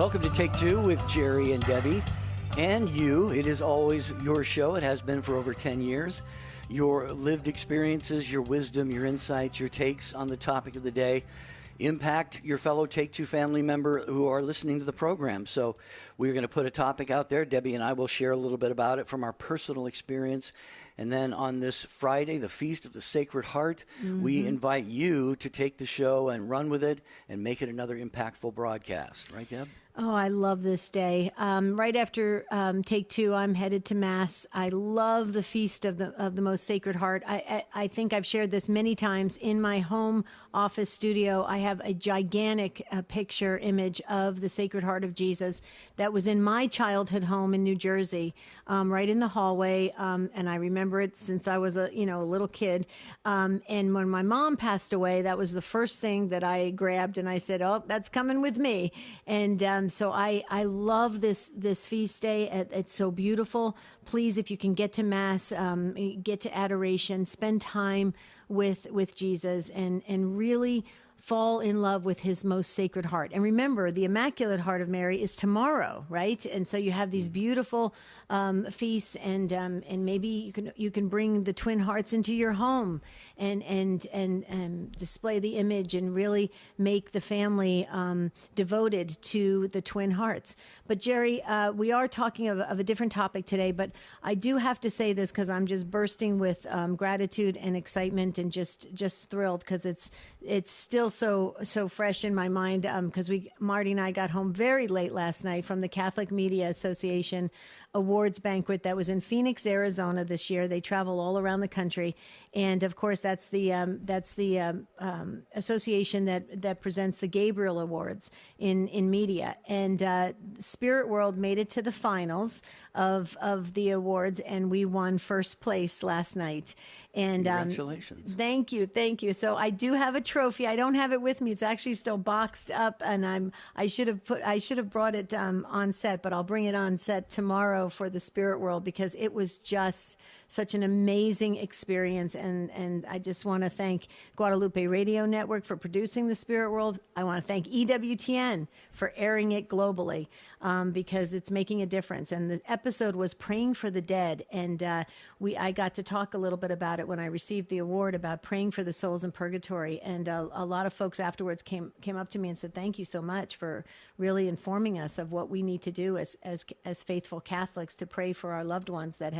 Welcome to Take Two with Jerry and Debbie and you. It is always your show. It has been for over 10 years. Your lived experiences, your wisdom, your insights, your takes on the topic of the day impact your fellow Take Two family member who are listening to the program. So we're going to put a topic out there. Debbie and I will share a little bit about it from our personal experience. And then on this Friday, the Feast of the Sacred Heart, we invite you to take the show and run with it and make it another impactful broadcast. Right, Deb? Oh, I love this day. Right after Take Two, I'm headed to Mass. I love the Feast of the Most Sacred Heart. I think I've shared this many times. In my home office studio, I have a gigantic picture image of the Sacred Heart of Jesus that was in my childhood home in New Jersey, right in the hallway. And I remember it since I was a little kid. And when my mom passed away, that was the first thing that I grabbed, and I said, "Oh, that's coming with me." And so I love this feast day. It's so beautiful. Please, if you can get to Mass, get to adoration, spend time with Jesus, and really fall in love with his most sacred heart. And remember, the Immaculate Heart of Mary is tomorrow, right? And so you have these beautiful feasts, and maybe you can bring the twin hearts into your home and display the image and really make the family devoted to the twin hearts. But Jerry, we are talking of a different topic today, but I do have to say this because I'm just bursting with gratitude and excitement and just thrilled because it's still so fresh in my mind because Marty and I got home very late last night from the Catholic Media Association awards banquet that was in Phoenix, Arizona this year. They travel all around the country, and of course that's the association that presents the Gabriel Awards in media. And Spirit World made it to the finals of the awards, and we won first place last night. And congratulations! Thank you. So I do have a trophy. I don't have it with me. It's actually still boxed up, and I should have brought it on set, but I'll bring it on set tomorrow for the Spirit World because it was just such an amazing experience. And I just want to thank Guadalupe Radio Network for producing the Spirit World. I want to thank EWTN for airing it globally because it's making a difference. And the episode was Praying for the Dead, and I got to talk a little bit about it when I received the award about praying for the souls in purgatory. And a lot of folks afterwards came up to me and said, "Thank you so much for really informing us of what we need to do as faithful Catholics to pray for our loved ones that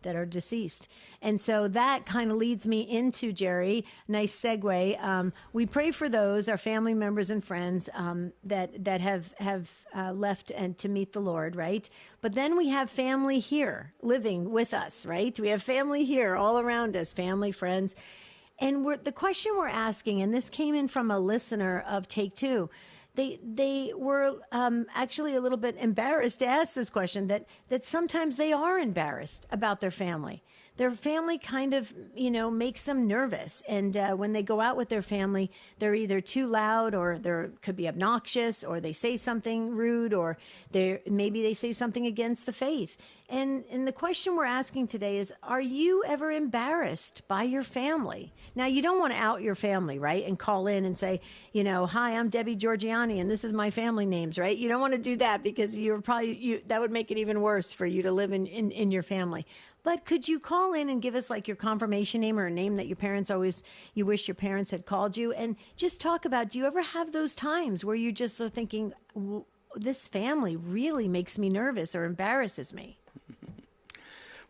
are deceased." And so that kind of leads me into, Jerry, nice segue. We pray for those, our family members and friends that have left and to meet the Lord, right? But then we have family here living with us, right? We have family here all around us, family, friends. And the question we're asking, and this came in from a listener of Take Two, they were actually a little bit embarrassed to ask this question, that sometimes they are embarrassed about their family. Their family kind of, makes them nervous. And when they go out with their family, they're either too loud or they could be obnoxious, or they say something rude, or maybe they say something against the faith. And the question we're asking today is, are you ever embarrassed by your family? Now, you don't want to out your family, right? And call in and say, "Hi, I'm Debbie Georgiani, and this is my family names," right? You don't want to do that because that would make it even worse for you to live in your family. But could you call in and give us like your confirmation name or a name that you wish your parents had called you, and just talk about, do you ever have those times where you just are thinking, this family really makes me nervous or embarrasses me?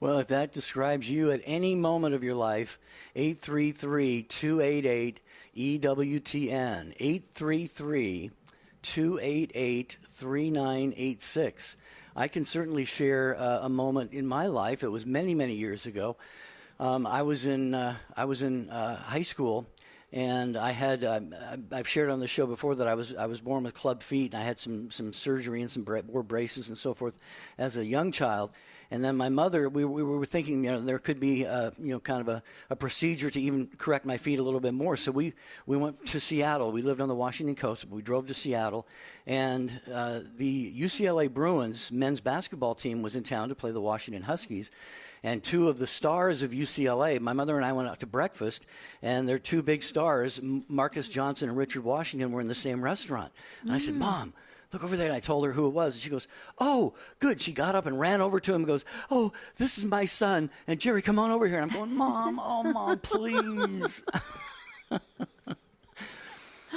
Well, if that describes you at any moment of your life, 833-288-EWTN, 833-288-3986. I can certainly share a moment in my life. It was many, many years ago. I was in high school, and I had I've shared on the show before that I was born with club feet, and I had some surgery and some wore braces and so forth as a young child. And then my mother, we were thinking, there could be, kind of a procedure to even correct my feet a little bit more. So we went to Seattle. We lived on the Washington coast. We drove to Seattle, and the UCLA Bruins men's basketball team was in town to play the Washington Huskies. And two of the stars of UCLA, my mother and I went out to breakfast, and their two big stars, Marcus Johnson and Richard Washington, were in the same restaurant. And I said, "Mom, look over there. And I told her who it was. And she goes, oh, good. She got up and ran over to him and goes, oh, this is my son. And Jerry, come on over here. And I'm going, Mom, oh, Mom, please.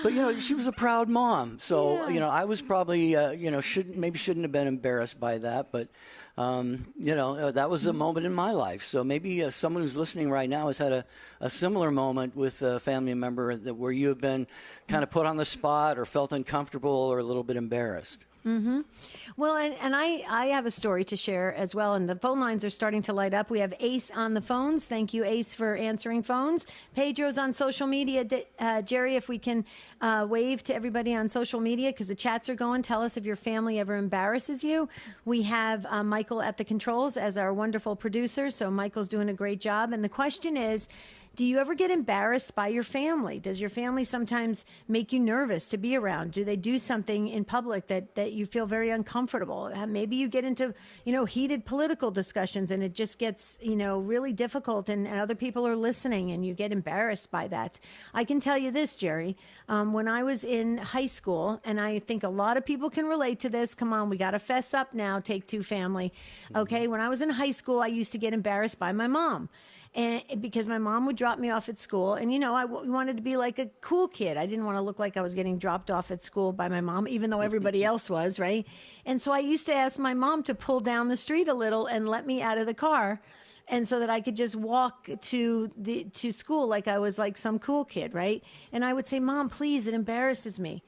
But, she was a proud mom. So, I was probably, shouldn't have been embarrassed by that. But, that was a moment in my life. So maybe someone who's listening right now has had a similar moment with a family member where you have been kind of put on the spot or felt uncomfortable or a little bit embarrassed. Mm-hmm. Well, and I have a story to share as well, and the phone lines are starting to light up. We have Ace on the phones. Thank you, Ace, for answering phones. Pedro's on social media. Jerry, if we can wave to everybody on social media because the chats are going. Tell us if your family ever embarrasses you. We have Michael at the controls as our wonderful producer, so Michael's doing a great job. And the question is, do you ever get embarrassed by your family? Does your family sometimes make you nervous to be around? Do they do something in public that you feel very uncomfortable? Maybe you get into, heated political discussions and it just gets, really difficult and other people are listening and you get embarrassed by that. I can tell you this, Jerry, when I was in high school, and I think a lot of people can relate to this. Come on, we got to fess up now, Take Two family. Okay, when I was in high school, I used to get embarrassed by my mom. And because my mom would drop me off at school, and I wanted to be like a cool kid. I didn't want to look like I was getting dropped off at school by my mom, even though everybody else was, right? And so I used to ask my mom to pull down the street a little and let me out of the car, and so that I could just walk to school like I was like some cool kid, right? And I would say, Mom, please, it embarrasses me.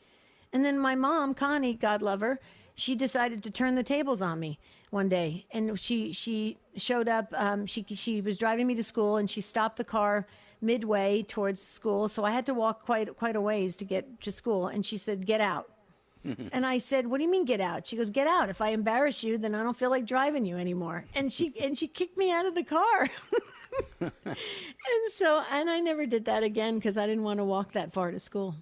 And then my mom, Connie, God love her, she decided to turn the tables on me one day, and she showed up. She was driving me to school, and she stopped the car midway towards school, so I had to walk quite a ways to get to school. And she said, "Get out." And I said, "What do you mean get out?" She goes, "Get out. If I embarrass you, then I don't feel like driving you anymore." And she kicked me out of the car. And I never did that again because I didn't want to walk that far to school.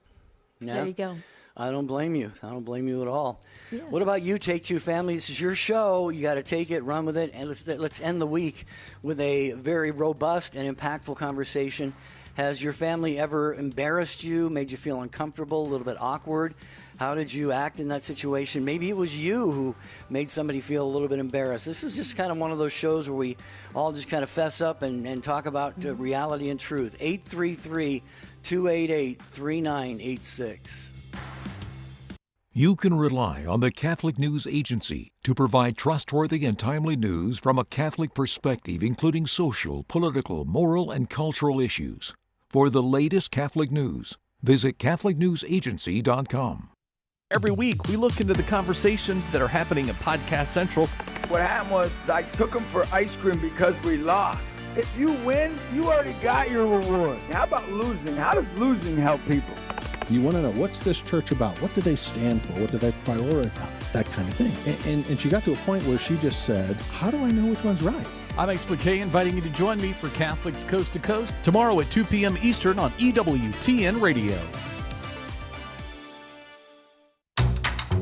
Yeah. There you go. I don't blame you. I don't blame you at all. Yeah. What about you, Take Two family? This is your show. You got to take it, run with it, and let's end the week with a very robust and impactful conversation. Has your family ever embarrassed you, made you feel uncomfortable, a little bit awkward? How did you act in that situation? Maybe it was you who made somebody feel a little bit embarrassed. This is just kind of one of those shows where we all just kind of fess up and talk about reality and truth. 833-288-3986. You can rely on the Catholic News Agency to provide trustworthy and timely news from a Catholic perspective, including social, political, moral, and cultural issues. For the latest Catholic news, visit CatholicNewsAgency.com. Every week, we look into the conversations that are happening at Podcast Central. What happened was I took them for ice cream because we lost. If you win, you already got your reward. How about losing? How does losing help people? You want to know, what's this church about? What do they stand for? What do they prioritize? That kind of thing. And she got to a point where she just said, how do I know which one's right? I'm X McKay, inviting you to join me for Catholics Coast to Coast tomorrow at 2 p.m. Eastern on EWTN Radio.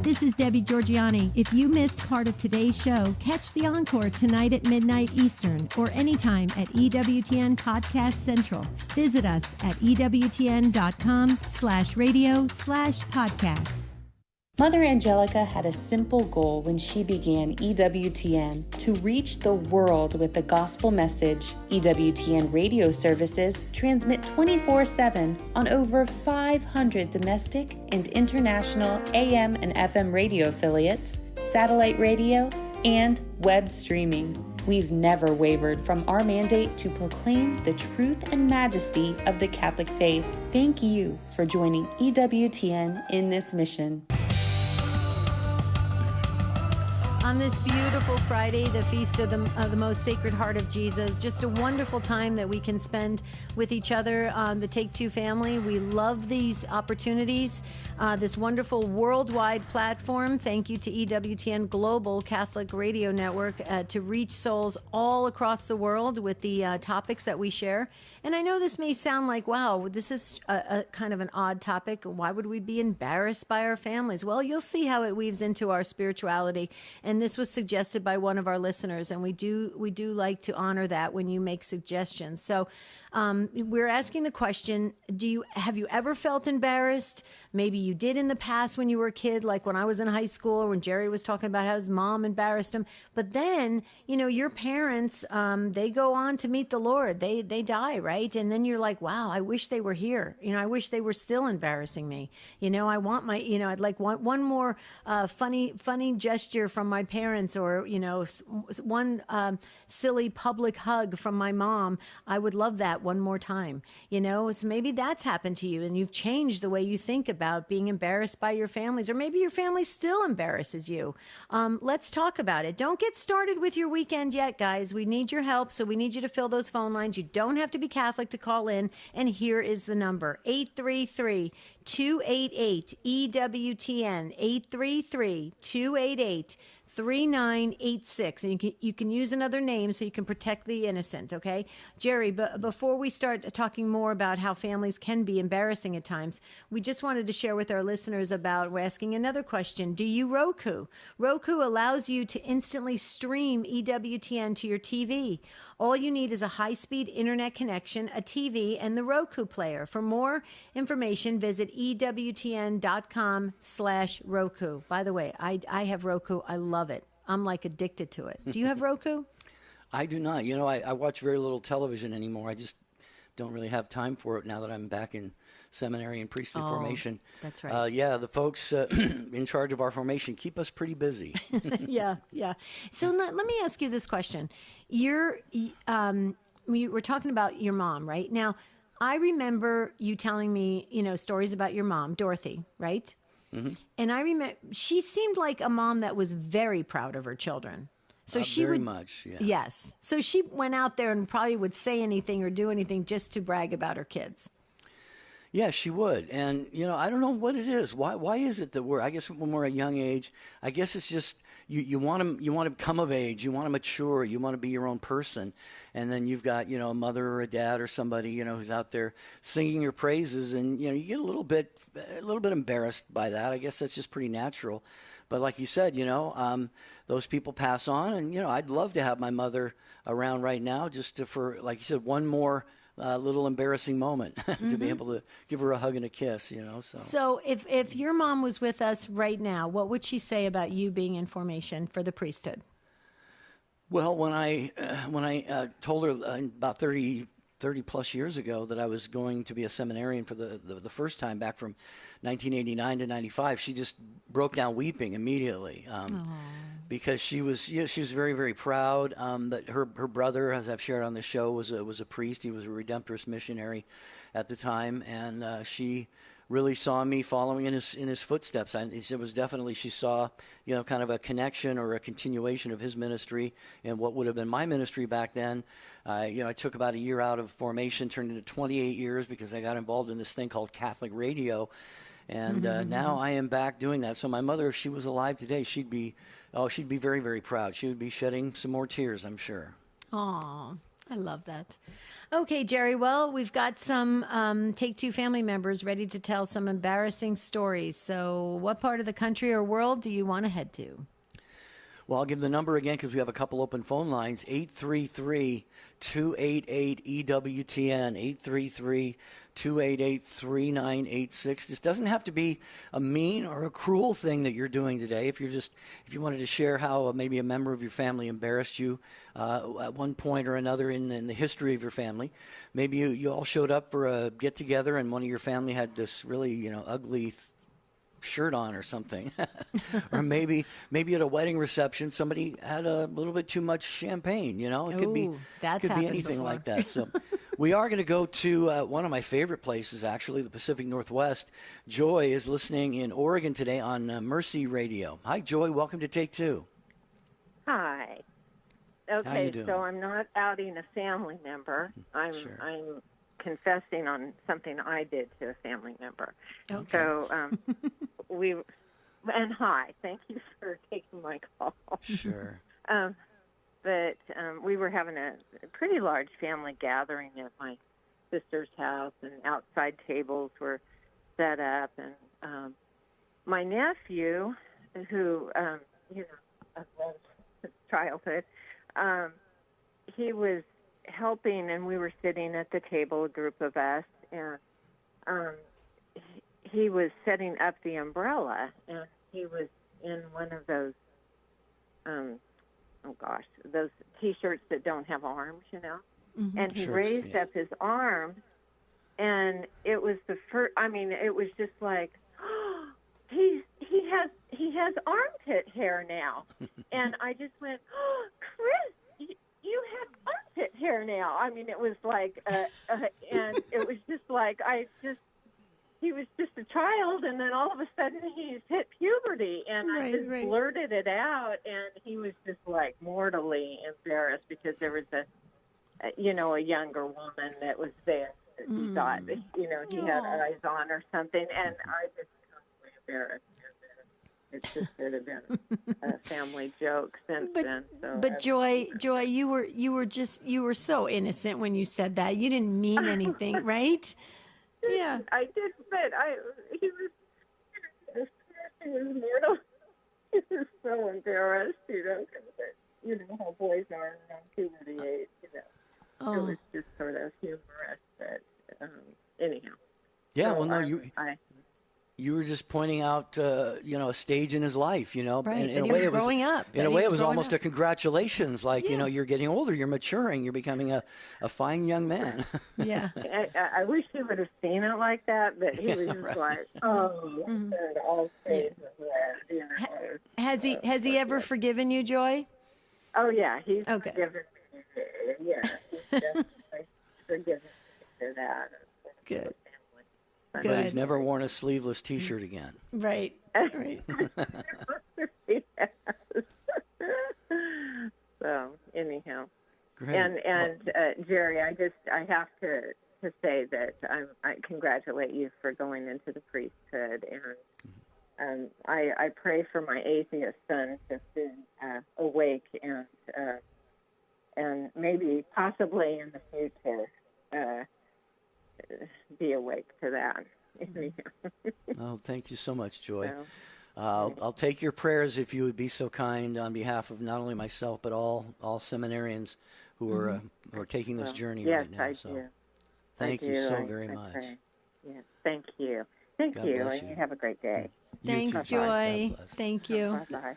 This is Debbie Georgiani. If you missed part of today's show, catch the encore tonight at midnight Eastern or anytime at EWTN Podcast Central. Visit us at EWTN.com/radio/podcasts. Mother Angelica had a simple goal when she began EWTN: to reach the world with the gospel message. EWTN radio services transmit 24/7 on over 500 domestic and international AM and FM radio affiliates, satellite radio, and web streaming. We've never wavered from our mandate to proclaim the truth and majesty of the Catholic faith. Thank you for joining EWTN in this mission. On this beautiful Friday, the feast of the most Sacred Heart of Jesus, just a wonderful time that we can spend with each other on the Take Two family. We love these opportunities, this wonderful worldwide platform. Thank you to EWTN Global Catholic Radio Network to reach souls all across the world with the topics that we share. And I know this may sound like, wow, this is a kind of an odd topic. Why would we be embarrassed by our families? Well, you'll see how it weaves into our spirituality And this was suggested by one of our listeners, and we do like to honor that when you make suggestions. So we're asking the question, have you ever felt embarrassed? Maybe you did in the past when you were a kid, like when I was in high school, or when Jerry was talking about how his mom embarrassed him. But then, your parents, they go on to meet the Lord. They die, right? And then you're like, wow, I wish they were here. I wish they were still embarrassing me. I want I'd like one more funny gesture from my parents, or, one silly public hug from my mom. I would love that one more time, So maybe that's happened to you, and you've changed the way you think about being embarrassed by your families, or maybe your family still embarrasses you. Let's talk about it. Don't get started with your weekend yet, guys. We need your help, so we need you to fill those phone lines. You don't have to be Catholic to call in, and here is the number: 833-288-EWTN, 833-288-3986. And you can use another name so you can protect the innocent, okay? Jerry, but before we start talking more about how families can be embarrassing at times, we just wanted to share with our listeners we're asking another question. Do you Roku? Roku allows you to instantly stream EWTN to your TV. All you need is a high-speed internet connection, a TV, and the Roku player. For more information, visit EWTN.com/Roku. By the way, I have Roku. I love it. I'm like addicted to it. Do you have Roku? I do not. I watch very little television anymore. I just don't really have time for it now that I'm back in seminary and priestly formation. That's right. The folks in charge of our formation keep us pretty busy. Yeah. So let me ask you this question. We were talking about your mom, right? Now, I remember you telling me, stories about your mom, Dorothy, right? Mm-hmm. And I remember she seemed like a mom that was very proud of her children. So she very would, much, yeah. Yes. So she went out there and probably would say anything or do anything just to brag about her kids. Yeah, she would. And, I don't know what it is. Why is it that I guess when we're at a young age, I guess it's just you want to come of age, you want to mature, you want to be your own person. And then you've got, a mother or a dad or somebody, who's out there singing your praises, and, you get a little bit embarrassed by that. I guess that's just pretty natural. But like you said, those people pass on, and, I'd love to have my mother around right now just for, like you said, one more little embarrassing moment to be able to give her a hug and a kiss, So if your mom was with us right now, what would she say about you being in formation for the priesthood? Well, when I told her about 30 plus years ago that I was going to be a seminarian for the first time back from 1989 to 95, she just broke down weeping immediately. Because she was very, very proud that her brother, as I've shared on the show, was a priest. He was a Redemptorist missionary at the time, and she really saw me following in his footsteps. It was definitely, she saw kind of a connection or a continuation of his ministry and what would have been my ministry back then. I took about a year out of formation, turned into 28 years because I got involved in this thing called Catholic radio. And now I am back doing that. So my mother, if she was alive today, she'd be very, very proud. She would be shedding some more tears, I'm sure. Aw, I love that. Okay, Jerry, well, we've got some Take Two family members ready to tell some embarrassing stories. So what part of the country or world do you want to head to? Well, I'll give the number again because we have a couple open phone lines, 833-288-EWTN, 833-288-3986. This doesn't have to be a mean or a cruel thing that you're doing today. If you wanted to share how maybe a member of your family embarrassed you at one point or another in the history of your family, maybe you all showed up for a get-together and one of your family had this really ugly shirt on or something. Or maybe at a wedding reception somebody had a little bit too much champagne, it could be anything before. like that. So we are going to go to one of my favorite places, actually, the Pacific Northwest. Joy is listening in Oregon today on Mercy Radio. Hi, Joy. Welcome to Take Two. Hi. How you Okay, doing? so I'm not outing a family member. I'm confessing on something I did to a family member. Okay. So hi, thank you for taking my call. Sure. But we were having a pretty large family gathering at my sister's house, and outside tables were set up. And my nephew, who of his childhood. He was helping, and we were sitting at the table, a group of us, and he was setting up the umbrella, and he was in one of those, those T-shirts that don't have arms, Mm-hmm. and he raised up his arms, and it was the first. I mean, it was just like, oh, he has armpit hair now, and I just went, oh, Chris, you have armpit hair now. I mean, it was like, and it was just like he was just a child, and then all of a sudden he's hit puberty, and I just blurted it out, and he was just like mortally embarrassed because there was a younger woman that was there that he thought, he had eyes on or something, and I just totally embarrassed him. It's just sort of been a family joke since then. So but Joy, you were so innocent when you said that. You didn't mean anything, right? Yeah. I did, but he was mortal. He was so embarrassed, because you know how boys are around puberty age, Oh. It was just sort of humorous, but anyhow. Yeah, so well, no, you were just pointing out, a stage in his life, Right, and in a way, growing up. In a way, it was almost a congratulations, like, you're getting older, you're maturing, you're becoming a fine young man. Yeah. I wish he would have seen it like that, but he was just like, oh, all shades of red, Has he ever forgiven you, Joy? Oh, yeah, he's okay. forgiven me. Yeah, he's definitely forgiven me for that. Good. But he's never worn a sleeveless T-shirt again. Right. Yes. So anyhow, Great. and Jerry, I have to say that I congratulate you for going into the priesthood, and I pray for my atheist son to soon awake and maybe possibly in the future be awake to that. Oh, thank you so much, Joy. So, I'll take your prayers if you would be so kind on behalf of not only myself but all seminarians who are taking this journey yes, right now. I So do. thank you so very much. Yes, thank you. Thank God you, bless and you. you have a great day. Thanks, too. Joy. God bless. Thank you. Bye-bye.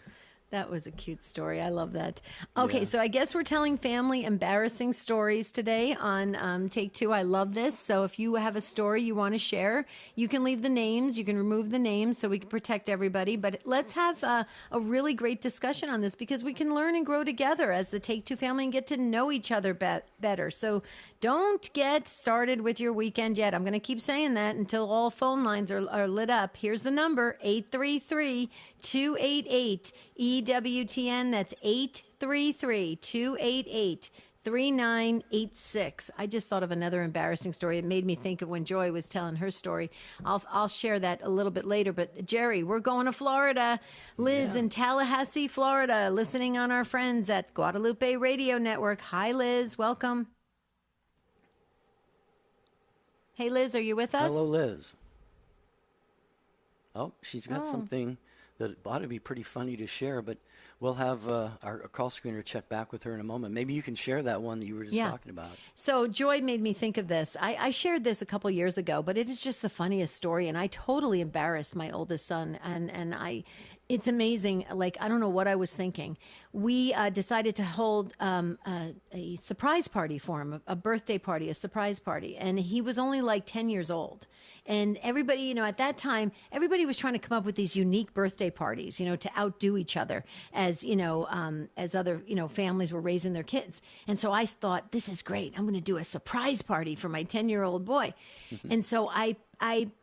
That was a cute story. I love that. Okay, Yeah. so I guess we're telling family embarrassing stories today on Take Two. I love this. So if you have a story you want to share, you can leave the names. You can remove the names so we can protect everybody. But let's have a really great discussion on this because we can learn and grow together as the Take Two family and get to know each other better. So don't get started with your weekend yet. I'm going to keep saying that until all phone lines are lit up. Here's the number, 833-288 EWTN. That's 833-288-3986. I just thought of another embarrassing story. It made me think of when Joy was telling her story. I'll share that a little bit later. But Jerry, we're going to Florida. Liz in Tallahassee, Florida, listening on our friends at Guadalupe Radio Network. Hi, Liz. Welcome. Hey, Liz, are you with us? Hello, Liz. Oh, she's got something that ought to be pretty funny to share, but we'll have our call screener check back with her in a moment. Maybe you can share that one that you were just talking about. So Joy made me think of this. I shared this a couple years ago, but it is just the funniest story, and I totally embarrassed my oldest son, and it's amazing. Like, I don't know what I was thinking. We decided to hold a surprise party for him, a birthday party, a surprise party. And he was only like 10 years old. And everybody, at that time, everybody was trying to come up with these unique birthday parties, to outdo each other as other, families were raising their kids. And so I thought, this is great. I'm going to do a surprise party for my 10-year-old boy. And so I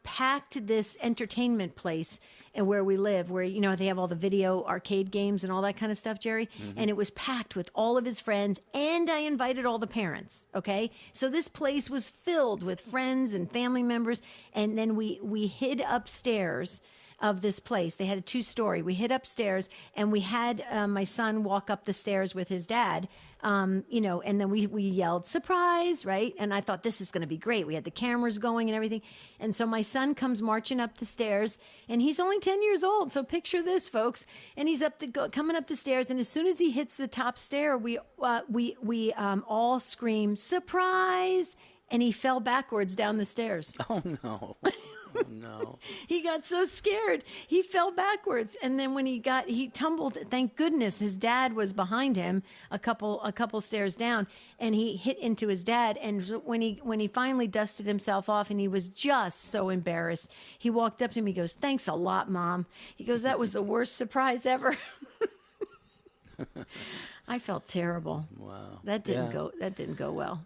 packed this entertainment place where we live, where, they have all the video arcade games and all that kind of stuff, Jerry. And it was packed with all of his friends, and I invited all the parents. Okay. So this place was filled with friends and family members. And then we hid upstairs of this place. They had a 2-story. We hid upstairs, and we had my son walk up the stairs with his dad, and then we yelled, surprise, right? And I thought, this is going to be great. We had the cameras going and everything. And so my son comes marching up the stairs, and he's only 10 years old. So picture this, folks. And he's coming up the stairs, and as soon as he hits the top stair, we all scream, surprise! And he fell backwards down the stairs. Oh, no. Oh, no. He got so scared. He fell backwards. And then when he tumbled, thank goodness his dad was behind him a couple stairs down, and he hit into his dad. And when he finally dusted himself off and he was just so embarrassed, he walked up to me, he goes, thanks a lot, Mom. He goes, that was the worst surprise ever. I felt terrible. Wow. That didn't go well.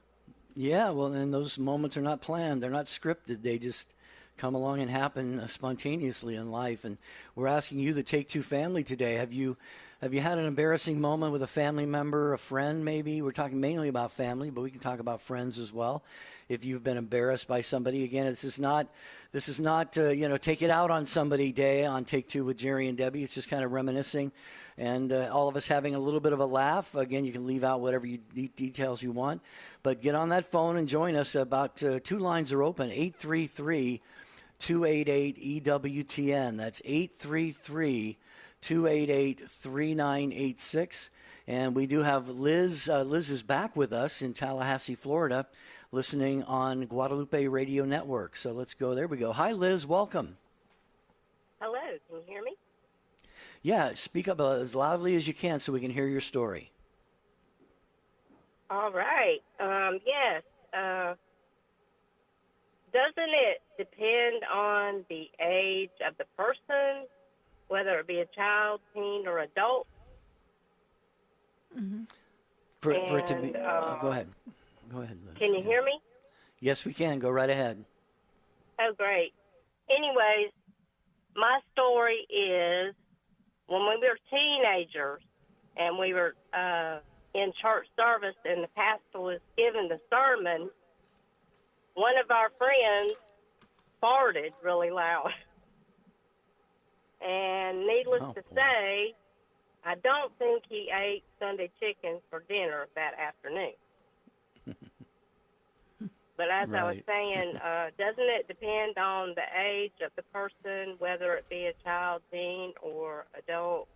Yeah, well, and those moments are not planned. They're not scripted. They just come along and happen spontaneously in life. And we're asking you, the Take Two family, today. Have you had an embarrassing moment with a family member, a friend maybe? We're talking mainly about family, but we can talk about friends as well. If you've been embarrassed by somebody, again, this is not take it out on somebody day on Take Two with Jerry and Debbie. It's just kind of reminiscing, and all of us having a little bit of a laugh. Again, you can leave out whatever details you want, but get on that phone and join us. About 2 lines are open, 833-288-EWTN. That's 833-288-3986. And we do have Liz. Liz is back with us in Tallahassee, Florida, listening on Guadalupe Radio Network. So let's go. There we go. Hi, Liz. Welcome. Hello. Can you hear me? Yeah, speak up as loudly as you can so we can hear your story. All right. Yes. Doesn't it depend on the age of the person, whether it be a child, teen, or adult? Mm-hmm. For it to be, go ahead, Liz. Can you hear me? Yes, we can. Go right ahead. Oh, great. Anyways, my story is when we were teenagers and we were in church service and the pastor was giving the sermon, one of our friends farted really loud. And needless to say, I don't think he ate Sunday chicken for dinner that afternoon. But as I was saying, doesn't it depend on the age of the person, whether it be a child, teen, or adult?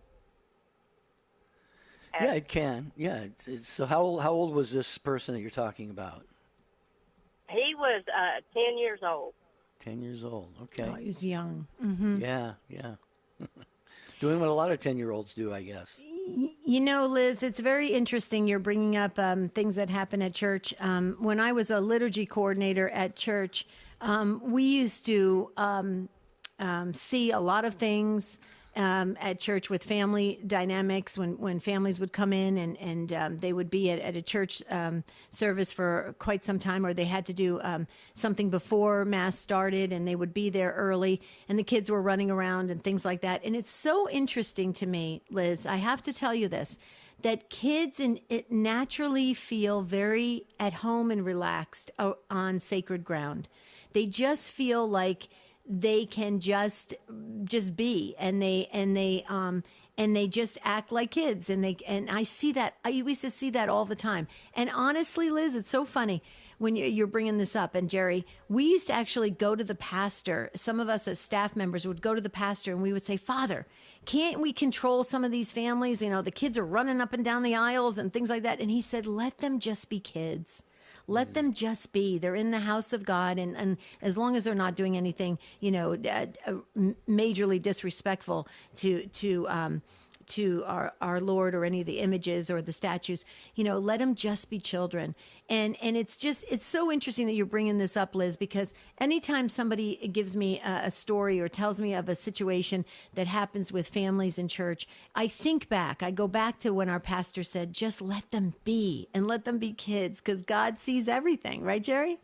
Yeah, it can. Yeah. So how old was this person that you're talking about? He was 10 years old. 10 years old. Okay. Oh, he was young. Mm-hmm. Yeah. Doing what a lot of 10-year-olds do, I guess. Liz, it's very interesting. You're bringing up things that happen at church. When I was a liturgy coordinator at church, we used to see a lot of things at church with family dynamics when families would come in and they would be at a church service for quite some time, or they had to do something before Mass started and they would be there early and the kids were running around and things like that. And it's so interesting to me, Liz, I have to tell you this, that kids naturally feel very at home and relaxed on sacred ground. They just feel like they can just be, and they just act like kids, and I see that. I used to see that all the time. And honestly, Liz, it's so funny when you're bringing this up. And Jerry, we used to actually go to the pastor. Some of us as staff members would go to the pastor and we would say, Father, can't we control some of these families? The kids are running up and down the aisles and things like that. And he said, let them just be kids. Let them just be. They're in the house of God, and as long as they're not doing anything, majorly disrespectful to our Lord or any of the images or the statues, let them just be children. And it's so interesting that you're bringing this up, Liz, because anytime somebody gives me a story or tells me of a situation that happens with families in church, I go back to when our pastor said, just let them be and let them be kids, because God sees everything. Right, Jerry?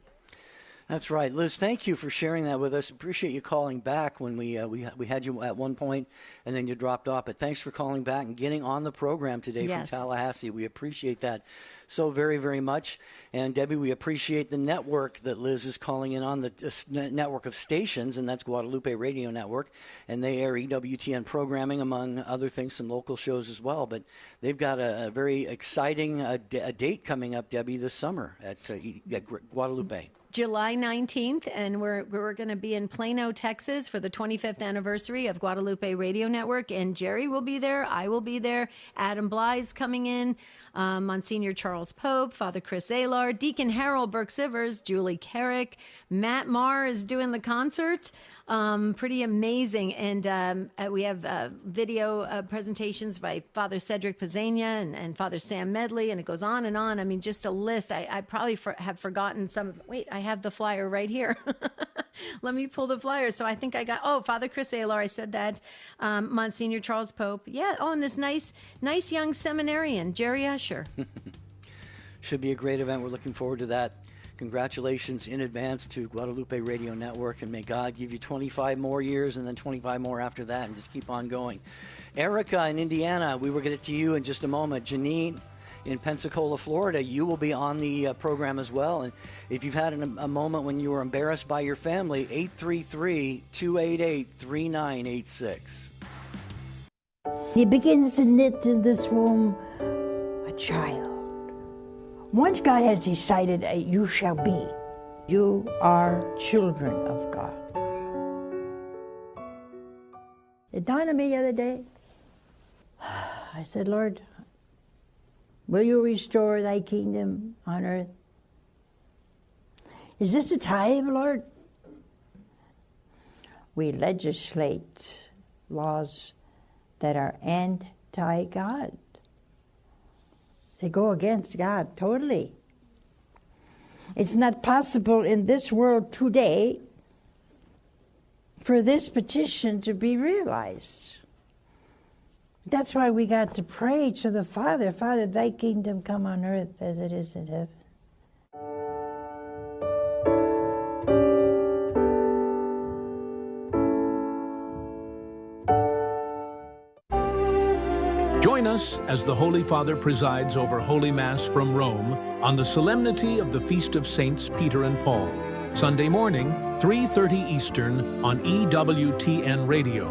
That's right. Liz, thank you for sharing that with us. Appreciate you calling back when we had you at one point and then you dropped off. But thanks for calling back and getting on the program today from Tallahassee. We appreciate that so very, very much. And Debbie, we appreciate the network that Liz is calling in on, the network of stations, and that's Guadalupe Radio Network. And they air EWTN programming, among other things, some local shows as well. But they've got a very exciting a date coming up, Debbie, this summer at Guadalupe. July 19th, and we're going to be in Plano, Texas for the 25th anniversary of Guadalupe Radio Network, and Jerry will be there, I will be there, Adam Bly's coming in, Monsignor Charles Pope, Father Chris Alar, Deacon Harold Burke-Sivers, Julie Carrick, Matt Marr is doing the concert. Pretty amazing. And we have video presentations by Father Cedric Pizzania and Father Sam Medley, and it goes on and on. I mean, just a list. I probably have forgotten some of. Wait, I have the flyer right here. Let me pull the flyer. So I think I got, Father Chris Alar, I said that. Monsignor Charles Pope. Yeah. Oh, and this nice young seminarian, Jerry Usher. Should be a great event. We're looking forward to that. Congratulations in advance to Guadalupe Radio Network, and may God give you 25 more years and then 25 more after that, and just keep on going. Erica in Indiana, we will get it to you in just a moment. Janine in Pensacola, Florida, you will be on the program as well. And if you've had a moment when you were embarrassed by your family, 833-288-3986. He begins to knit in this womb a child. Once God has decided you shall be, you are children of God. It dawned on me the other day. I said, Lord, will you restore thy kingdom on earth? Is this the time, Lord? We legislate laws that are anti-God. They go against God totally. It's not possible in this world today for this petition to be realized. That's why we got to pray to the Father, Father, thy kingdom come on earth as it is in heaven. Join us as the Holy Father presides over Holy Mass from Rome on the solemnity of the Feast of Saints Peter and Paul, Sunday morning, 3:30 Eastern on EWTN Radio.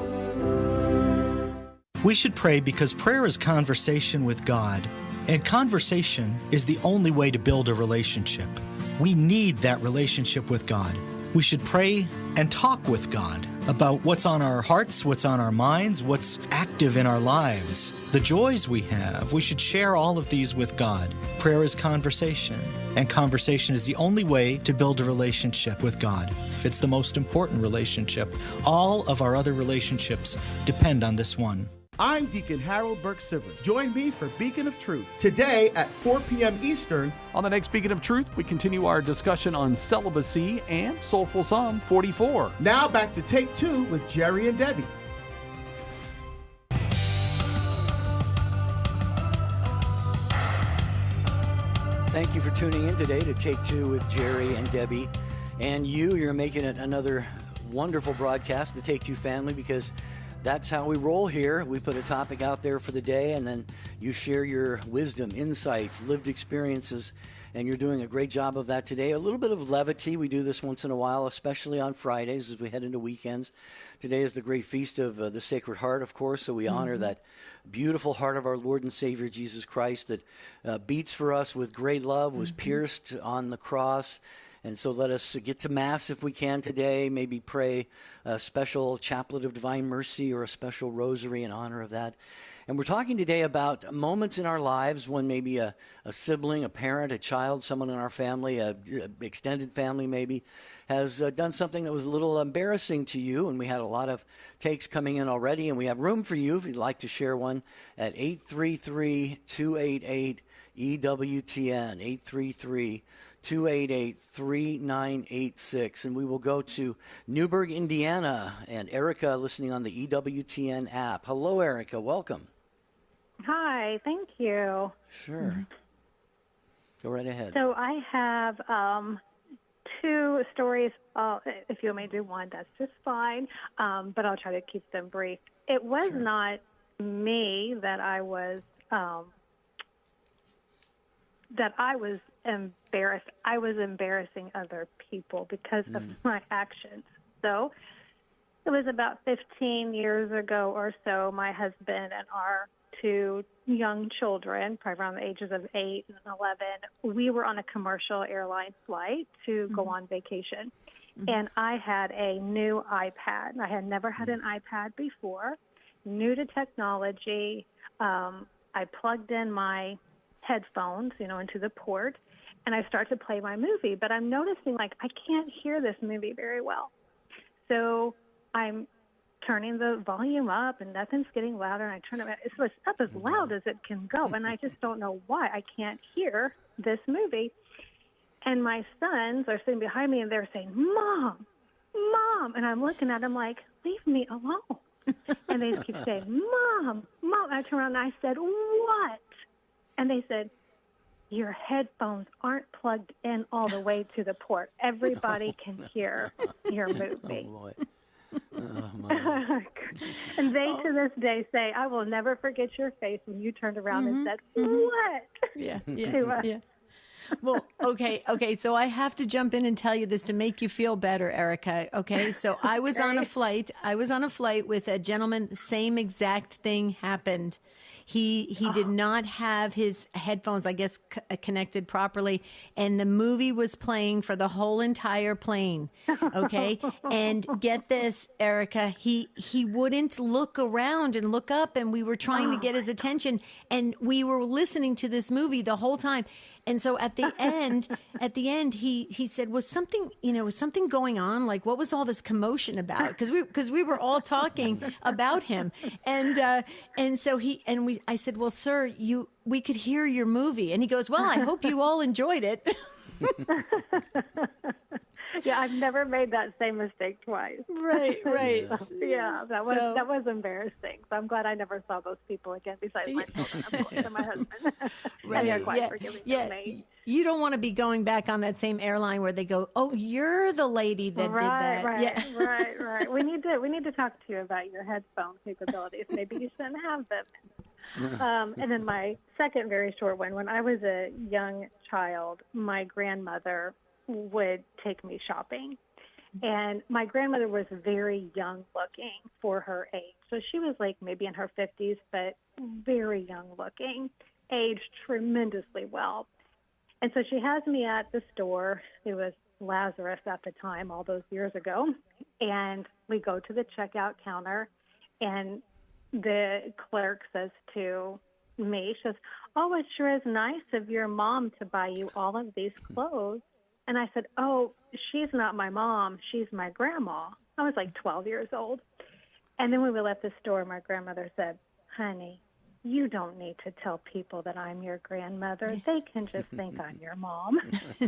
We should pray because prayer is conversation with God, and conversation is the only way to build a relationship. We need that relationship with God. We should pray and talk with God about what's on our hearts, what's on our minds, what's active in our lives, the joys we have. We should share all of these with God. Prayer is conversation, and conversation is the only way to build a relationship with God. It's the most important relationship. All of our other relationships depend on this one. I'm Deacon Harold Burke-Sivers. Join me for Beacon of Truth today at 4 p.m. Eastern. On the next Beacon of Truth, we continue our discussion on celibacy and Soulful Psalm 44. Now back to Take Two with Jerry and Debbie. Thank you for tuning in today to Take Two with Jerry and Debbie. And you're making it another wonderful broadcast, the Take Two family, because that's how we roll here. We put a topic out there for the day, and then you share your wisdom, insights, lived experiences, and you're doing a great job of that today. A little bit of levity. We do this once in a while, especially on Fridays as we head into weekends. Today is the great feast of the Sacred Heart, of course, so we honor that beautiful heart of our Lord and Savior Jesus Christ that beats for us with great love, was pierced on the cross. And so let us get to Mass if we can today, maybe pray a special chaplet of divine mercy or a special rosary in honor of that. And we're talking today about moments in our lives when maybe a sibling, a parent, a child, someone in our family, a extended family maybe, has done something that was a little embarrassing to you. And we had a lot of takes coming in already, and we have room for you if you'd like to share one at 833-288-EWTN, 833-288-3986. And we will go to Newburgh, Indiana, and Erica listening on the EWTN app. Hello, Erica. Welcome. Hi. Thank you. Sure. Go right ahead. So I have two stories. If you want me to do one, that's just fine. But I'll try to keep them brief. It was not me that I was embarrassed. I was embarrassing other people because of my actions. So it was about 15 years ago or so, my husband and our two young children, probably around the ages of 8 and 11, we were on a commercial airline flight to go on vacation. And I had a new iPad. I had never had an iPad before, new to technology. I plugged in my headphones, into the port, and I start to play my movie. But I'm noticing, I can't hear this movie very well. So I'm turning the volume up, and nothing's getting louder, and I turn it it's up as loud as it can go, and I just don't know why I can't hear this movie. And my sons are sitting behind me, and they're saying, Mom, Mom, and I'm looking at them like, leave me alone. And they keep saying, Mom, Mom. And I turn around, and I said, what? And they said, your headphones aren't plugged in all the way to the port. Everybody can hear your movie. Oh, boy. Oh, my. And they, to this day, say, I will never forget your face when you turned around and said, what? Yeah, to us. yeah. Well, okay. So I have to jump in and tell you this to make you feel better, Erica. Okay. So I was on a flight. With a gentleman. The same exact thing happened. He did not have his headphones, I guess, connected properly, and the movie was playing for the whole entire plane. Okay, and get this, Erica, he wouldn't look around and look up, and we were trying to get his attention, and we were listening to this movie the whole time. And so at the end, he said, was something going on? Like, what was all this commotion about? Because we were all talking about him, and so I said, well, sir, we could hear your movie, and he goes, well, I hope you all enjoyed it. Yeah, I've never made that same mistake twice. Right. So, yeah, that was embarrassing. So I'm glad I never saw those people again besides my children, of course, and my husband. Right. And they're quite forgiving of me. You don't want to be going back on that same airline where they go, oh, you're the lady that did that. Right. We need to talk to you about your headphone capabilities. Maybe you shouldn't have them. And then my second very short one, when I was a young child, my grandmother would take me shopping. And my grandmother was very young looking for her age. So she was maybe in her 50s, but very young looking, aged tremendously well. And so she has me at the store. It was Lazarus at the time, all those years ago. And we go to the checkout counter, and the clerk says to me, she says, oh, it sure is nice of your mom to buy you all of these clothes. And I said, oh, she's not my mom. She's my grandma. I was 12 years old. And then when we left the store, my grandmother said, honey, you don't need to tell people that I'm your grandmother. They can just think I'm your mom. I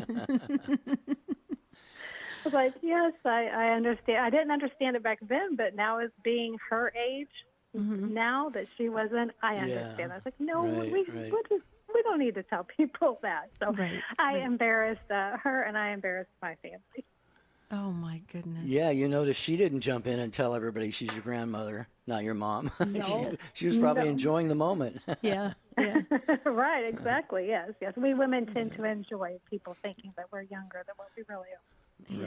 was like, yes, I understand. I didn't understand it back then, but now as being her age, now that she wasn't, I understand. I was like, no, we don't need to tell people that. So I embarrassed her, and I embarrassed my family. Oh, my goodness. Yeah, you notice she didn't jump in and tell everybody she's your grandmother, not your mom. No. she was probably enjoying the moment. Yeah. Right, exactly, yes. We women tend to enjoy people thinking that we're younger than what we really are.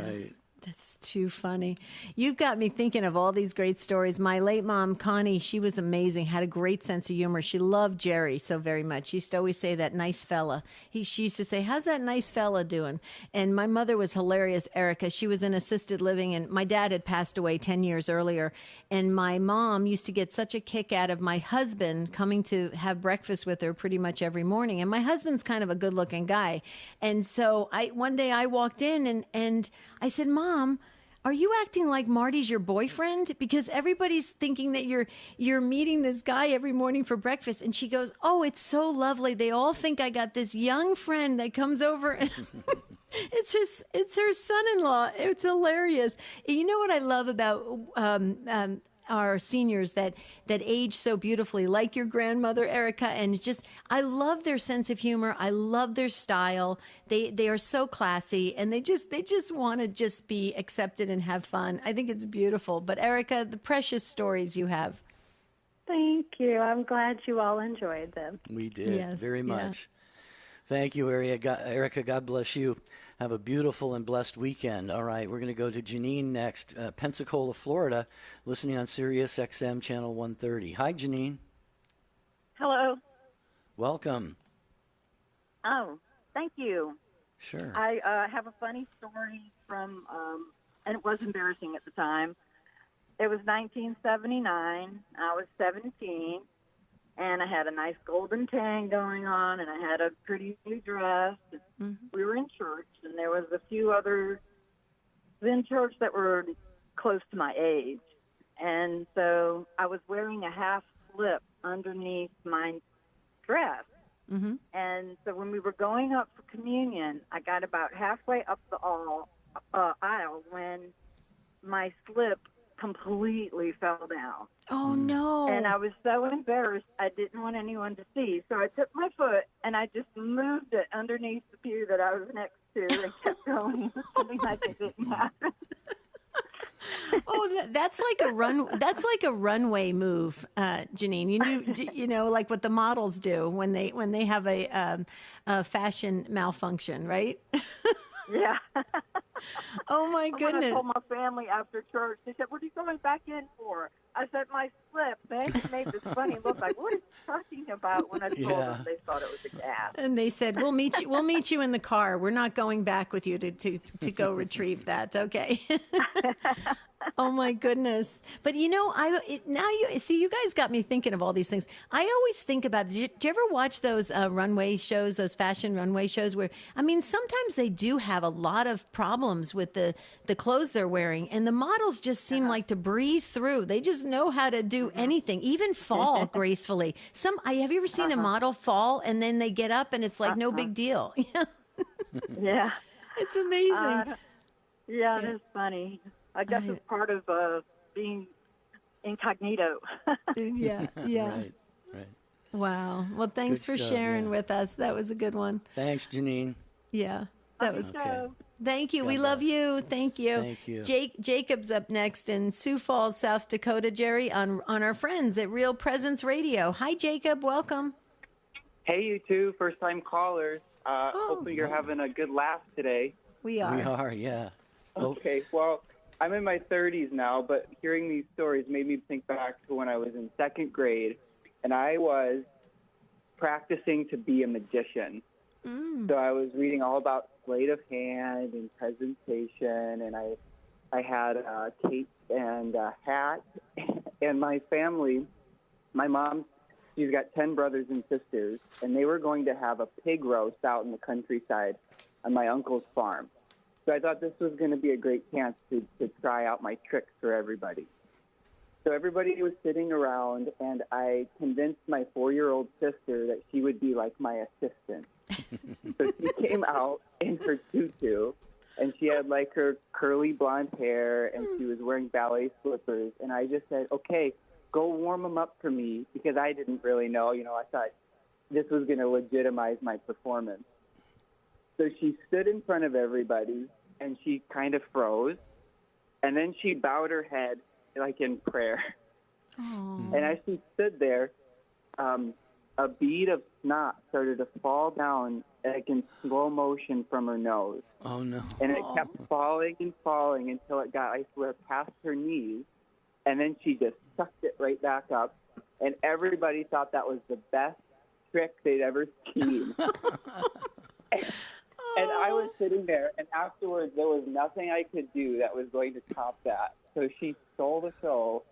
Right. That's too funny. You've got me thinking of all these great stories. My late mom, Connie, she was amazing, had a great sense of humor. She loved Jerry so very much. She used to always say, that nice fella. She used to say, how's that nice fella doing? And my mother was hilarious, Erica. She was in assisted living, and my dad had passed away 10 years earlier. And my mom used to get such a kick out of my husband coming to have breakfast with her pretty much every morning. And my husband's kind of a good-looking guy. And so one day I walked in, and I said, Mom, are you acting like Marty's your boyfriend? Because everybody's thinking that you're meeting this guy every morning for breakfast. And she goes, oh, it's so lovely. They all think I got this young friend that comes over. It's her son-in-law. It's hilarious. You know what I love about our seniors that age so beautifully, like your grandmother, Erica. And just, I love their sense of humor. I love their style. They are so classy, and they just want to just be accepted and have fun. I think it's beautiful. But Erica, the precious stories you have. Thank you. I'm glad you all enjoyed them. We did, Yes, very yeah. much. Thank you, Erica. God bless you. Have a beautiful and blessed weekend. All right, we're going to go to Janine next, Pensacola, Florida, listening on Sirius XM Channel 130. Hi, Janine. Hello. Welcome. Oh, thank you. Sure. I have a funny story from, and it was embarrassing at the time. It was 1979. I was 17, and I had a nice golden tang going on, and I had a pretty new dress. We were in church, and there was a few others in church that were close to my age. And so I was wearing a half slip underneath my dress. And so when we were going up for communion, I got about halfway up the aisle when my slip completely fell down. Oh, no. And I was so embarrassed, I didn't want anyone to see. So I took my foot and I just moved it underneath the pew that I was next to and kept going, pretending like it didn't happen. Oh, that's like a runway move, Janine. You know, like what the models do when they have a fashion malfunction, right? Yeah. Oh my goodness! When I told my family after church, they said, "What are you going back in for?" I said, "My slip." They made this funny look, like, "What are you talking about?" When I told them, they thought it was a gas. And they said, "We'll meet you. We'll meet you in the car. We're not going back with you to go retrieve that." Okay. Oh my goodness! But you know, you guys got me thinking of all these things. I always think about. Do you ever watch those runway shows, those fashion runway shows? Where sometimes they do have a lot of problems with the clothes they're wearing, and the models just seem like to breeze through. They just know how to do anything, even fall gracefully. Have you ever seen a model fall and then they get up and it's like no big deal? Yeah, it's amazing. Yeah, it is funny. I guess it's part of being incognito. Yeah. Right. Wow. Well, thanks for sharing with us. That was a good one. Thanks, Janine. Yeah, that was okay. Thank you. We love you. Thank you. Thank you. Jacob's up next in Sioux Falls, South Dakota, Jerry, on our friends at Real Presence Radio. Hi, Jacob. Welcome. Hey, you two, first-time callers. Hopefully you're having a good laugh today. We are. We are, yeah. Okay, well, I'm in my 30s now, but hearing these stories made me think back to when I was in second grade, and I was practicing to be a magician. So I was reading all about sleight of hand and presentation, and I had a cape and a hat. And my family, my mom, she's got 10 brothers and sisters, and they were going to have a pig roast out in the countryside on my uncle's farm. So I thought this was going to be a great chance to try out my tricks for everybody. So everybody was sitting around, and I convinced my 4-year-old sister that she would be like my assistant. So she came out in her tutu, and she had like her curly blonde hair, and she was wearing ballet slippers. And I just said, "Okay, go warm them up for me," because I didn't really know. I thought this was going to legitimize my performance. So she stood in front of everybody, and she kind of froze, and then she bowed her head like in prayer. And as she stood there, a bead of snot started to fall down like in slow motion from her nose. Oh, no. And it kept falling and falling until it got, I swear, past her knees. And then she just sucked it right back up. And everybody thought that was the best trick they'd ever seen. And I was sitting there, and afterwards there was nothing I could do that was going to top that. So she stole the show,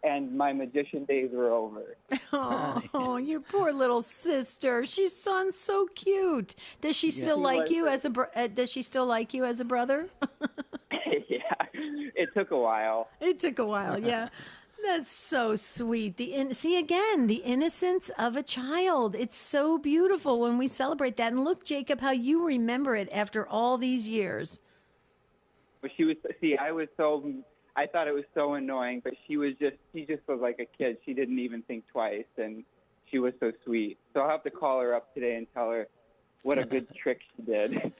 and my magician days were over. Oh, your poor little sister. She sounds so cute. Does she still like you as a Does she still like you as a brother? Yeah, it took a while. It took a while, yeah. That's so sweet. See, again, the innocence of a child. It's so beautiful when we celebrate that. And look, Jacob, how you remember it after all these years. I was I thought it was so annoying, but she just was like a kid. She didn't even think twice, and she was so sweet. So I'll have to call her up today and tell her what a good trick she did.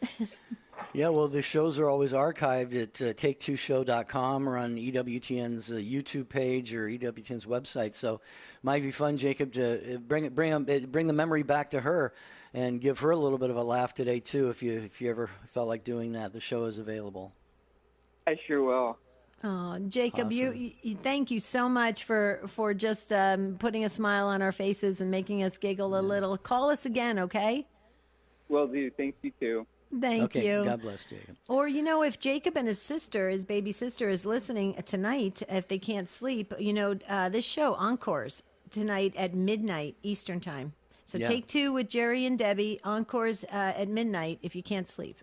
Yeah, well, the shows are always archived at take2show.com or on EWTN's YouTube page or EWTN's website. So it might be fun, Jacob, to bring the memory back to her and give her a little bit of a laugh today, too, if you ever felt like doing that. The show is available. I sure will. Oh, Jacob, Awesome. you thank you so much for just putting a smile on our faces and making us giggle a little. Call us again, okay? Will do. Thanks, you too. Thank you. God bless, Jacob. Or, if Jacob and his baby sister, is listening tonight, if they can't sleep, this show encores tonight at midnight Eastern time. So Yeah. Take Two with Jerry and Debbie, encores at midnight if you can't sleep.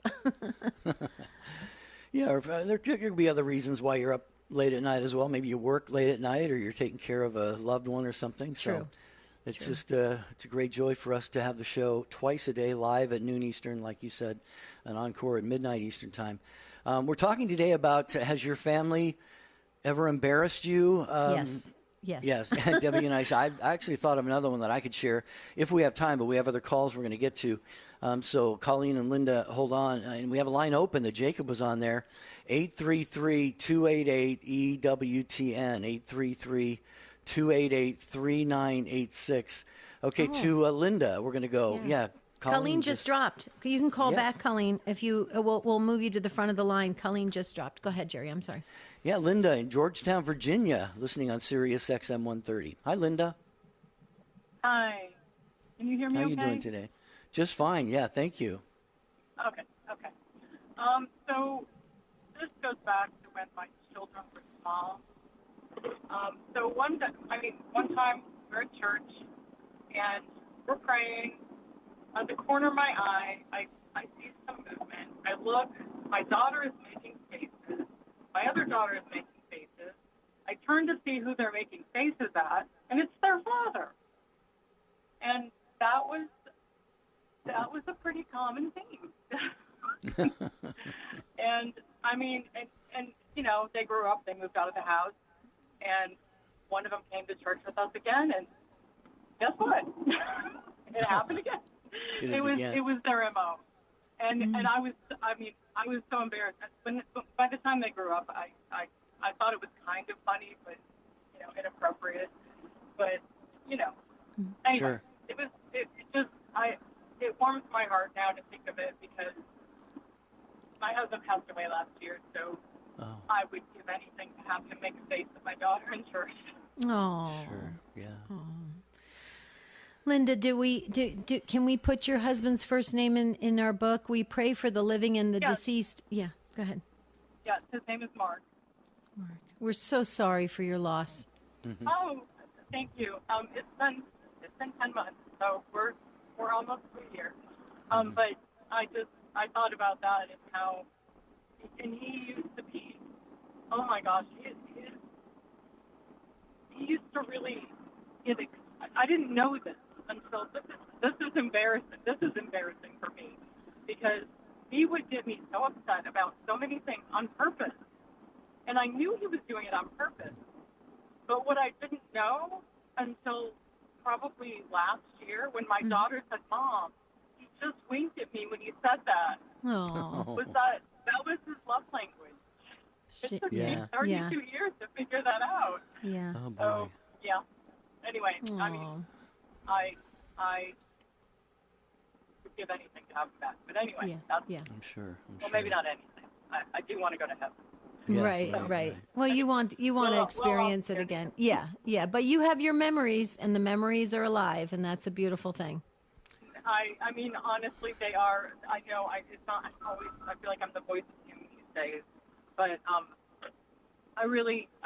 Yeah, or there could be other reasons why you're up late at night as well. Maybe you work late at night or you're taking care of a loved one or something. So True. it's just it's a great joy for us to have the show twice a day, live at noon Eastern, like you said, an encore at midnight Eastern time. We're talking today about has your family ever embarrassed you? Yes. Yes, Debbie and I actually thought of another one that I could share if we have time, but we have other calls we're going to get to. So Colleen and Linda, hold on. And we have a line open that Jacob was on there, 833-288-EWTN, 833-288-3986. Okay, to Linda, we're going to go. Yeah. Colleen just dropped. You can call Yeah. back, Colleen. If you, we'll move you to the front of the line. Colleen just dropped. Go ahead, Jerry. I'm sorry. Yeah, Linda in Georgetown, Virginia, listening on Sirius XM 130. Hi, Linda. Hi. Can you hear me How okay? you doing today? Just fine. Yeah, thank you. Okay. So this goes back to when my children were small. So one time we're at church and we're praying. At the corner of my eye, I see some movement. I look. My daughter is making faces. My other daughter is making faces. I turn to see who they're making faces at, and it's their father. And that was a pretty common theme. And they grew up. They moved out of the house, and one of them came to church with us again. And guess what? It happened again. It was their MO, and I was so embarrassed. By the time they grew up, I thought it was kind of funny, but inappropriate. But anyway, Sure. It warms my heart now to think of it because my husband passed away last year, so I would give anything to have him make a face at my daughter in church. Oh, sure, yeah. Linda, can we put your husband's first name in our book? We pray for the living and the deceased. Yeah, go ahead. Yeah, his name is Mark. We're so sorry for your loss. Mm-hmm. Oh, thank you. It's been 10 months, so we're almost 3 years. But I thought about that and how, and he used to be, oh my gosh, he used to really get. I didn't know this until this is embarrassing. This is embarrassing for me because he would get me so upset about so many things on purpose, and I knew he was doing it on purpose. But what I didn't know until probably last year when my daughter said, "Mom, he just winked at me when he said that." Oh. Was that was his love language? It took me 32 years to figure that out. Yeah. Oh boy. So, yeah. Anyway, I mean, I would give anything to have him back. But anyway, that's, I'm sure. maybe not anything. I do want to go to heaven. Yeah, Right. Well, you want to experience it again. Yeah. But you have your memories, and the memories are alive, and that's a beautiful thing. I mean, honestly, they are. I know. It's not always. I feel like I'm the voice of doom these days, but I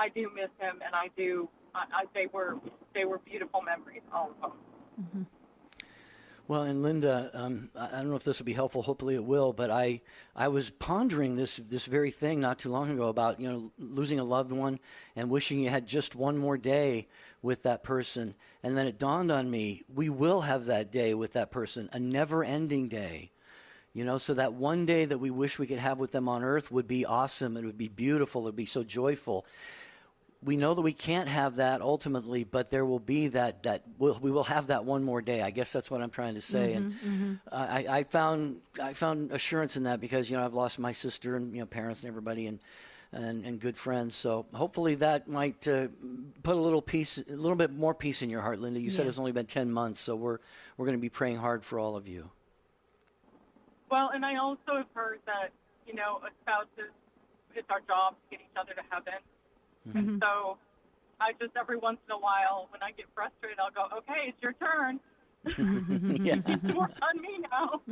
do miss him, and I do. They were beautiful memories, all of them. Mm-hmm. Well, and Linda, I don't know if this will be helpful. Hopefully it will. But I was pondering this very thing not too long ago about losing a loved one and wishing you had just one more day with that person. And then it dawned on me, we will have that day with that person, a never-ending day. You know, so that one day that we wish we could have with them on earth would be awesome. It would be beautiful. It would be so joyful. We know that we can't have that ultimately, but there will be we will have that one more day. I guess that's what I'm trying to say. I found assurance in that because, you know, I've lost my sister and, you know, parents and everybody and good friends. So hopefully that might put a little bit more peace in your heart, Linda. You said it's only been 10 months, so we're going to be praying hard for all of you. Well, and I also have heard that, you know, a spouse it's our job to get each other to heaven. And so I just every once in a while, when I get frustrated, I'll go, okay, it's your turn. It's more on me now.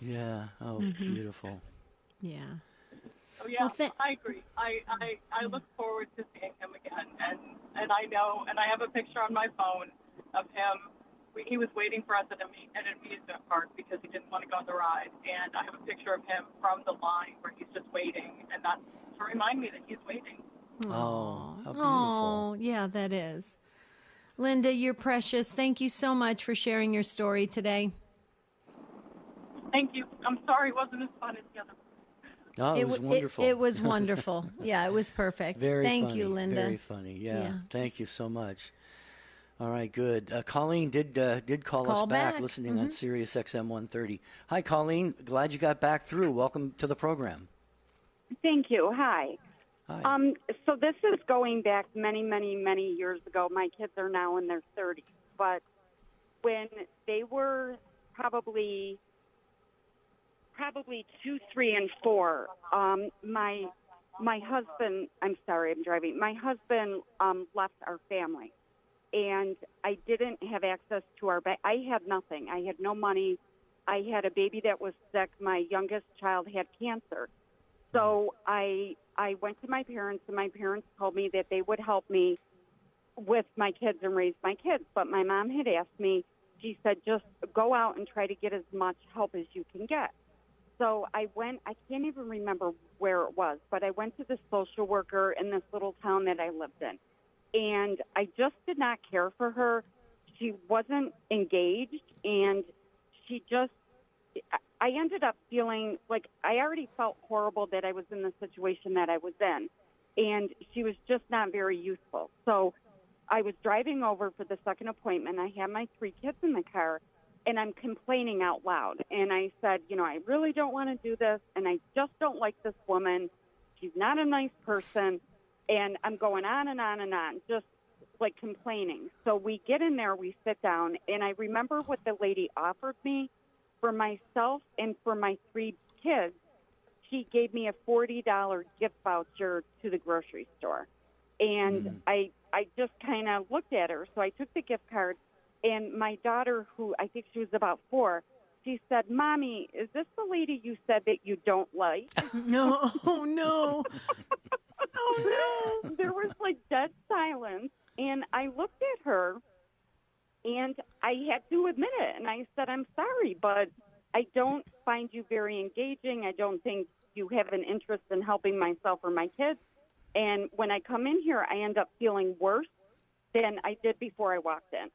Yeah. Oh, beautiful. Yeah. So, yeah, I agree. I look forward to seeing him again. And I know, and I have a picture on my phone of him. He was waiting for us at an amusement park because he didn't want to go on the ride. And I have a picture of him from the line where he's just waiting. And that's to remind me that he's waiting. Oh, how beautiful. Oh, yeah, that is. Linda, you're precious. Thank you so much for sharing your story today. Thank you. I'm sorry it wasn't as fun as the other. Oh, it was wonderful. It was wonderful. Yeah, it was perfect. Thank you, Linda. Very funny. Yeah. Thank you so much. All right, good. Colleen did call us back listening on Sirius XM 130. Hi, Colleen. Glad you got back through. Welcome to the program. Thank you. Hi. Hi. So this is going back many, many, many years ago. My kids are now in their 30s. But when they were probably 2, 3, and 4, my husband, I'm sorry, I'm driving. My husband left our family. And I didn't have access to our bank. I had nothing. I had no money. I had a baby that was sick. My youngest child had cancer. So I went to my parents, and my parents told me that they would help me with my kids and raise my kids. But my mom had asked me, she said, just go out and try to get as much help as you can get. So I went, I can't even remember where it was, but I went to the social worker in this little town that I lived in. And I just did not care for her. She wasn't engaged, and I ended up feeling like I already felt horrible that I was in the situation that I was in, and she was just not very useful. So I was driving over for the second appointment. I had my 3 kids in the car, and I'm complaining out loud. And I said, you know, I really don't want to do this, and I just don't like this woman. She's not a nice person. And I'm going on and on and on, just like complaining. So we get in there, we sit down, and I remember what the lady offered me for myself and for my 3 kids. She gave me a $40 gift voucher to the grocery store. And I just kind of looked at her. So I took the gift card, and my daughter, who I think she was about 4, she said, Mommy, is this the lady you said that you don't like? No, oh, no. Oh, no. There was like dead silence. And I looked at her, and I had to admit it. And I said, I'm sorry, but I don't find you very engaging. I don't think you have an interest in helping myself or my kids. And when I come in here, I end up feeling worse than I did before I walked in.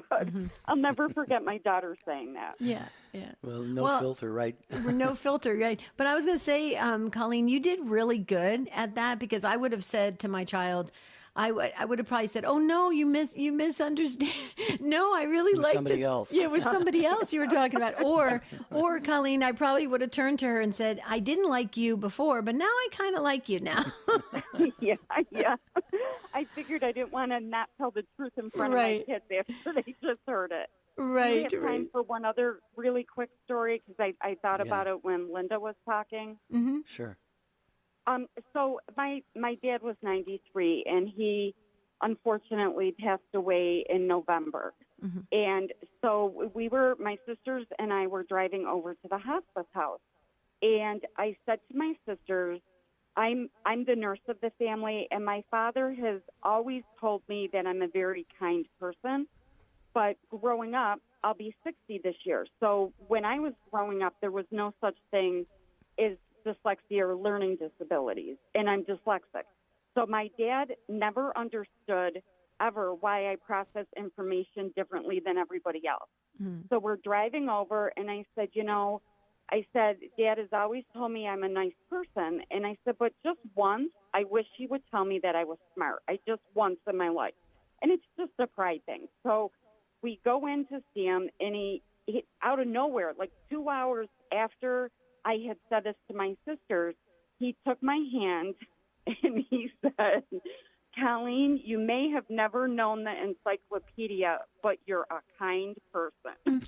But I'll never forget my daughter saying that. Yeah, yeah. Well, no filter, right? No filter, right? But I was going to say, Colleen, you did really good at that, because I would have said to my child, I would have probably said, "Oh no, you misunderstand. No, I really like somebody this." else. Yeah, it was somebody else you were talking about. Or Colleen, I probably would have turned to her and said, "I didn't like you before, but now I kind of like you now." Yeah. I figured I didn't want to not tell the truth in front of my kids after they just heard it. Right. Do we have time for one other really quick story? Because I thought about it when Linda was talking. Mm-hmm. Sure. So my dad was 93, and he unfortunately passed away in November. Mm-hmm. And so my sisters and I were driving over to the hospice house. And I said to my sisters, I'm the nurse of the family, and my father has always told me that I'm a very kind person. But growing up, I'll be 60 this year. So when I was growing up, there was no such thing as dyslexia or learning disabilities, and I'm dyslexic. So my dad never understood ever why I process information differently than everybody else. So we're driving over, and I said, Dad has always told me I'm a nice person. And I said, but just once, I wish he would tell me that I was smart. Just once in my life. And it's just a pride thing. So we go in to see him, and he out of nowhere, like 2 hours after I had said this to my sisters, he took my hand and he said, Colleen, you may have never known the encyclopedia, but you're a kind person. And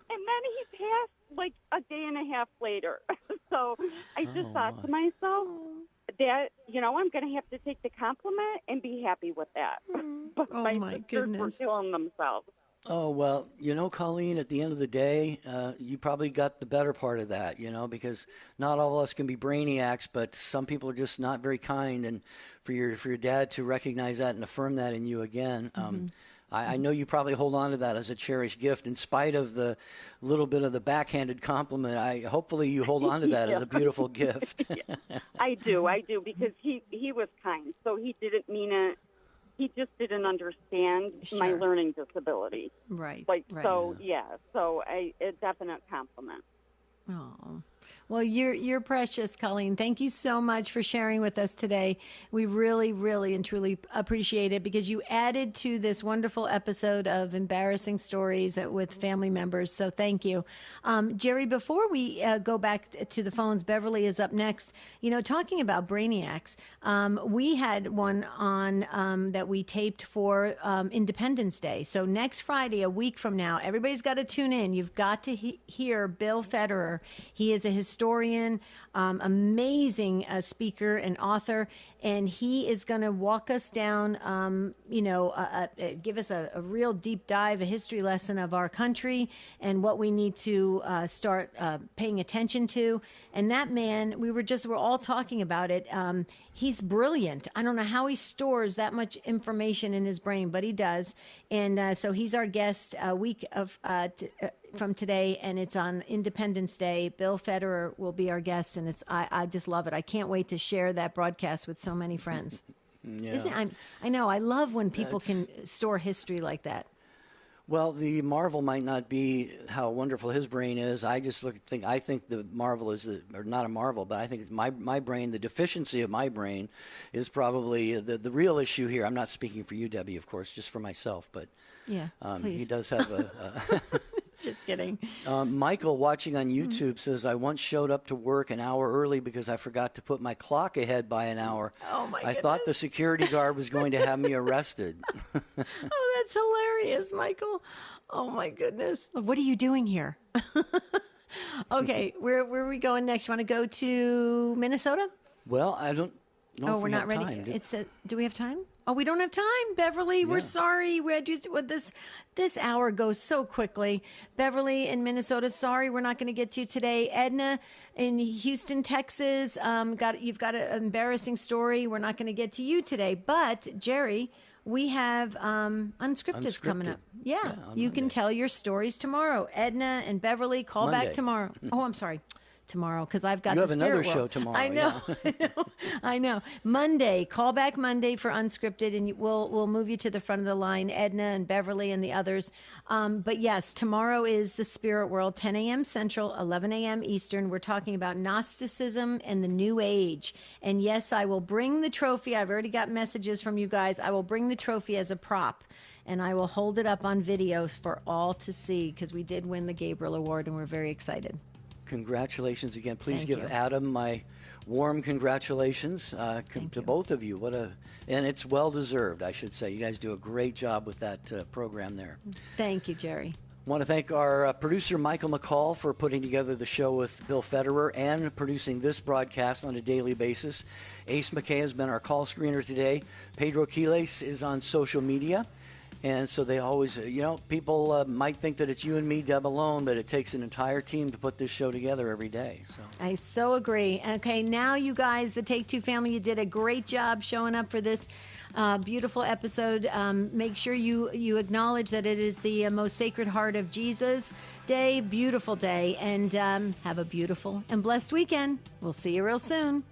then he passed like a day and a half later. So I just thought to myself that, I'm going to have to take the compliment and be happy with that. But my sisters were killing themselves. Oh, well, Colleen, at the end of the day, you probably got the better part of that, because not all of us can be brainiacs, but some people are just not very kind. And for your dad to recognize that and affirm that in you again, I know you probably hold on to that as a cherished gift in spite of the little bit of the backhanded compliment. Hopefully you hold on to that as a beautiful gift. I do, because he was kind, so he didn't mean it. He just didn't understand my learning disability. Right. So a definite compliment. Oh. Well, you're precious, Colleen. Thank you so much for sharing with us today. We really, really and truly appreciate it because you added to this wonderful episode of embarrassing stories with family members. So thank you. Jerry, before we go back to the phones, Beverly is up next. Talking about brainiacs, we had one on that we taped for Independence Day. So next Friday, a week from now, everybody's got to tune in. You've got to hear Bill Federer. He is a historian, amazing speaker and author, and he is going to walk us down, give us a real deep dive, a history lesson of our country and what we need to start paying attention to. And that man, we're all talking about it. He's brilliant. I don't know how he stores that much information in his brain, but he does. And so he's our guest a week from today, and it's on Independence Day. Bill Federer will be our guest, and I just love it. I can't wait to share that broadcast with so many friends. Yeah. I know. I love when people can store history like that. Well, the marvel might not be how wonderful his brain is. I just I think the marvel is, or not a marvel, but I think it's my brain, the deficiency of my brain is probably the real issue here. I'm not speaking for you, Debbie, of course, just for myself, but yeah, please. He does have a Just kidding. Michael, watching on YouTube, says, I once showed up to work an hour early because I forgot to put my clock ahead by an hour. Oh, my goodness. I thought the security guard was going to have me arrested. Oh, that's hilarious, Michael. Oh, my goodness. What are you doing here? Okay, where are we going next? You want to go to Minnesota? Well, I don't know if we're we not have ready. time. Do we have time? Oh, we don't have time, Beverly. Yeah. We're sorry. We had this hour goes so quickly. Beverly in Minnesota, sorry, we're not going to get to you today. Edna in Houston, Texas, you've got an embarrassing story. We're not going to get to you today. But Jerry, we have Unscripted coming up. Yeah, you can tell your stories tomorrow. Edna and Beverly, call Monday. back tomorrow. Oh, I'm sorry. Tomorrow, because I've got You the have another Spirit World. show tomorrow. I know, yeah. I know. Monday, call back Monday for Unscripted, and we'll move you to the front of the line, Edna and Beverly and the others. But yes, tomorrow is the Spirit World, 10 a.m. Central, 11 a.m. Eastern. We're talking about Gnosticism and the New Age. And yes, I will bring the trophy. I've already got messages from you guys. I will bring the trophy as a prop, and I will hold it up on video for all to see, because we did win the Gabriel Award, and we're very excited. Congratulations again. Please Thank give you. Adam my warm congratulations to both of you. And it's well deserved, I should say. You guys do a great job with that program there. Thank you, Jerry. Want to thank our producer, Michael McCall, for putting together the show with Bill Federer and producing this broadcast on a daily basis. Ace McKay has been our call screener today. Pedro Quiles is on social media. And so they always, people might think that it's you and me, Deb, alone, but it takes an entire team to put this show together every day. So I so agree. Okay, now you guys, the Take Two family, you did a great job showing up for this beautiful episode. Make sure you acknowledge that it is the most Sacred Heart of Jesus Day, beautiful day, and have a beautiful and blessed weekend. We'll see you real soon.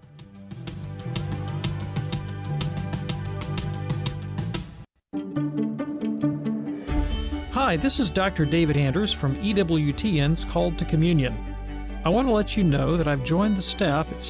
Hi, this is Dr. David Anders from EWTN's Called to Communion. I want to let you know that I've joined the staff at